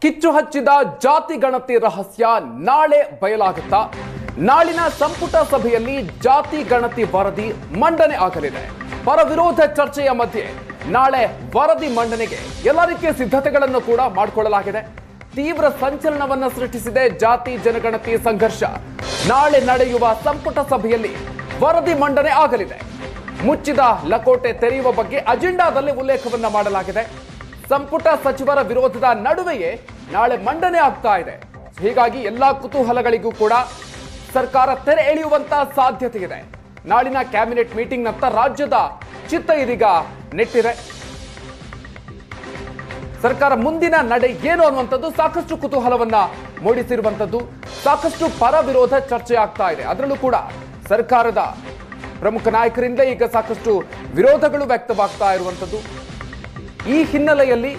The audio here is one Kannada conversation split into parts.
ಕಿಚ್ಚು ಹಚ್ಚಿದ ಜಾತಿ ಗಣತಿ ರಹಸ್ಯ ನಾಳೆ ಬಯಲಾಗುತ್ತಾ? ನಾಳಿನ ಸಂಪುಟ ಸಭೆಯಲ್ಲಿ ಜಾತಿ ಗಣತಿ ವರದಿ ಮಂಡನೆ ಆಗಲಿದೆ. ಪರ ವಿರೋಧ ಚರ್ಚೆಯ ಮಧ್ಯೆ ನಾಳೆ ವರದಿ ಮಂಡನೆಗೆ ಎಲ್ಲ ರೀತಿಯ ಸಿದ್ಧತೆಗಳನ್ನು ಕೂಡ ಮಾಡಿಕೊಳ್ಳಲಾಗಿದೆ. ತೀವ್ರ ಸಂಚಲನವನ್ನು ಸೃಷ್ಟಿಸಿದೆ ಜಾತಿ ಜನಗಣತಿ ಸಂಘರ್ಷ. ನಾಳೆ ನಡೆಯುವ ಸಂಪುಟ ಸಭೆಯಲ್ಲಿ ವರದಿ ಮಂಡನೆ ಆಗಲಿದೆ. ಮುಚ್ಚಿದ ಲಕೋಟೆ ತೆರೆಯುವ ಬಗ್ಗೆ ಅಜೆಂಡಾದಲ್ಲಿ ಉಲ್ಲೇಖವನ್ನ ಮಾಡಲಾಗಿದೆ. ಸಂಪುಟ ಸಚಿವರ ವಿರೋಧದ ನಡುವೆಯೇ ನಾಳೆ ಮಂಡನೆ ಆಗ್ತಾ ಇದೆ. ಹೀಗಾಗಿ ಎಲ್ಲಾ ಕುತೂಹಲಗಳಿಗೂ ಕೂಡ ಸರ್ಕಾರ ತೆರೆ ಎಳೆಯುವಂತ ಸಾಧ್ಯತೆ ಇದೆ. ನಾಳಿನ ಕ್ಯಾಬಿನೆಟ್ ಮೀಟಿಂಗ್ ನತ್ತ ರಾಜ್ಯದ ಚಿತ್ತ ಇದೀಗ ನೆಟ್ಟಿದೆ. ಸರ್ಕಾರ ಮುಂದಿನ ನಡೆ ಏನು ಅನ್ನುವಂಥದ್ದು ಸಾಕಷ್ಟು ಕುತೂಹಲವನ್ನ ಮೂಡಿಸಿರುವಂಥದ್ದು. ಸಾಕಷ್ಟು ಪರ ವಿರೋಧ ಚರ್ಚೆ ಆಗ್ತಾ ಇದೆ. ಅದರಲ್ಲೂ ಕೂಡ ಸರ್ಕಾರದ ಪ್ರಮುಖ ನಾಯಕರಿಂದ ಈಗ ಸಾಕಷ್ಟು ವಿರೋಧಗಳು ವ್ಯಕ್ತವಾಗ್ತಾ ಇರುವಂಥದ್ದು. ಈ ಹಿನ್ನೆಲೆಯಲ್ಲಿ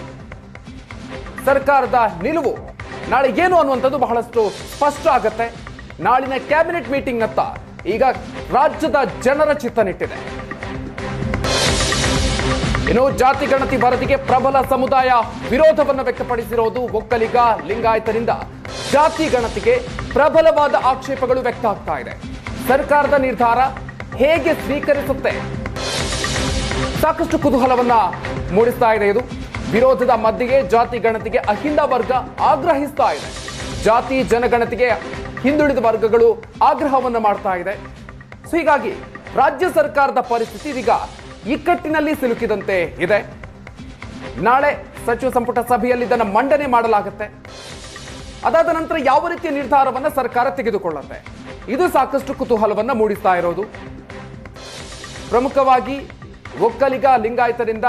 ಸರ್ಕಾರದ ನಿಲುವು ನಾಳೆ ಏನು ಅನ್ನುವಂಥದ್ದು ಬಹಳಷ್ಟು ಸ್ಪಷ್ಟ ಆಗತ್ತೆ. ನಾಳಿನ ಕ್ಯಾಬಿನೆಟ್ ಮೀಟಿಂಗ್ ನತ್ತ ಈಗ ರಾಜ್ಯದ ಜನರ ಚಿತ್ತ ನೆಟ್ಟಿದೆ. ಇನ್ನು ಜಾತಿ ಗಣತಿ ವರದಿಗೆ ಪ್ರಬಲ ಸಮುದಾಯ ವಿರೋಧವನ್ನು ವ್ಯಕ್ತಪಡಿಸಿರೋದು. ಒಕ್ಕಲಿಗ ಲಿಂಗಾಯತರಿಂದ ಜಾತಿ ಗಣತಿಗೆ ಪ್ರಬಲವಾದ ಆಕ್ಷೇಪಗಳು ವ್ಯಕ್ತ ಆಗ್ತಾ ಇದೆ. ಸರ್ಕಾರದ ನಿರ್ಧಾರ ಹೇಗೆ ಸ್ವೀಕರಿಸುತ್ತೆ ಸಾಕಷ್ಟು ಕುತೂಹಲವನ್ನ ಮೂಡಿಸ್ತಾ ಇದೆ. ಇದು ವಿರೋಧದ ಮಧ್ಯೆಯೇ ಜಾತಿ ಗಣತಿಗೆ ಅಹಿಂದ ವರ್ಗ ಆಗ್ರಹಿಸ್ತಾ ಇದೆ. ಜಾತಿ ಜನಗಣತಿಗೆ ಹಿಂದುಳಿದ ವರ್ಗಗಳು ಆಗ್ರಹವನ್ನು ಮಾಡ್ತಾ ಇದೆ. ಸೊ ಹೀಗಾಗಿ ರಾಜ್ಯ ಸರ್ಕಾರದ ಪರಿಸ್ಥಿತಿ ಇದೀಗ ಇಕ್ಕಟ್ಟಿನಲ್ಲಿ ಸಿಲುಕಿದಂತೆ ಇದೆ. ನಾಳೆ ಸಚಿವ ಸಂಪುಟ ಸಭೆಯಲ್ಲಿ ಇದನ್ನು ಮಂಡನೆ ಮಾಡಲಾಗುತ್ತೆ. ಅದಾದ ನಂತರ ಯಾವ ರೀತಿಯ ನಿರ್ಧಾರವನ್ನ ಸರ್ಕಾರ ತೆಗೆದುಕೊಳ್ಳುತ್ತೆ, ಇದು ಸಾಕಷ್ಟು ಕುತೂಹಲವನ್ನ ಮೂಡಿಸ್ತಾ ಇರೋದು. ಪ್ರಮುಖವಾಗಿ ಒಕ್ಕಲಿಗ ಲಿಂಗಾಯತರಿಂದ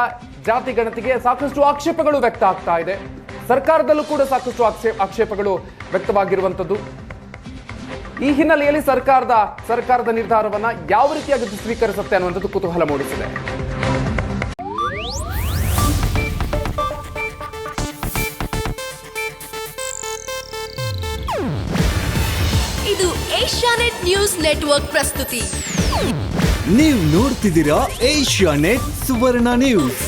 ಜಾತಿ ಗಣತಿಗೆ ಸಾಕಷ್ಟು ಆಕ್ಷೇಪಗಳು ವ್ಯಕ್ತ ಆಗ್ತಾ ಇದೆ. ಸರ್ಕಾರದಲ್ಲೂ ಕೂಡ ಸಾಕಷ್ಟು ಆಕ್ಷೇಪಗಳು ವ್ಯಕ್ತವಾಗಿರುವಂಥದ್ದು. ಈ ಹಿನ್ನೆಲೆಯಲ್ಲಿ ಸರ್ಕಾರದ ನಿರ್ಧಾರವನ್ನ ಯಾವ ರೀತಿಯಾಗಿ ಸ್ವೀಕರಿಸುತ್ತೆ ಅನ್ನುವಂಥದ್ದು ಕುತೂಹಲ ಮೂಡಿಸಿದೆ. ಇದು ಏಷ್ಯಾನೆಟ್ ನ್ಯೂಸ್ ನೆಟ್ವರ್ಕ್ ಪ್ರಸ್ತುತಿ. ನೀವು ನೋಡ್ತಿದ್ದೀರಾ ಏಷ್ಯಾನೆಟ್ ಸುವರ್ಣ ನ್ಯೂಸ್.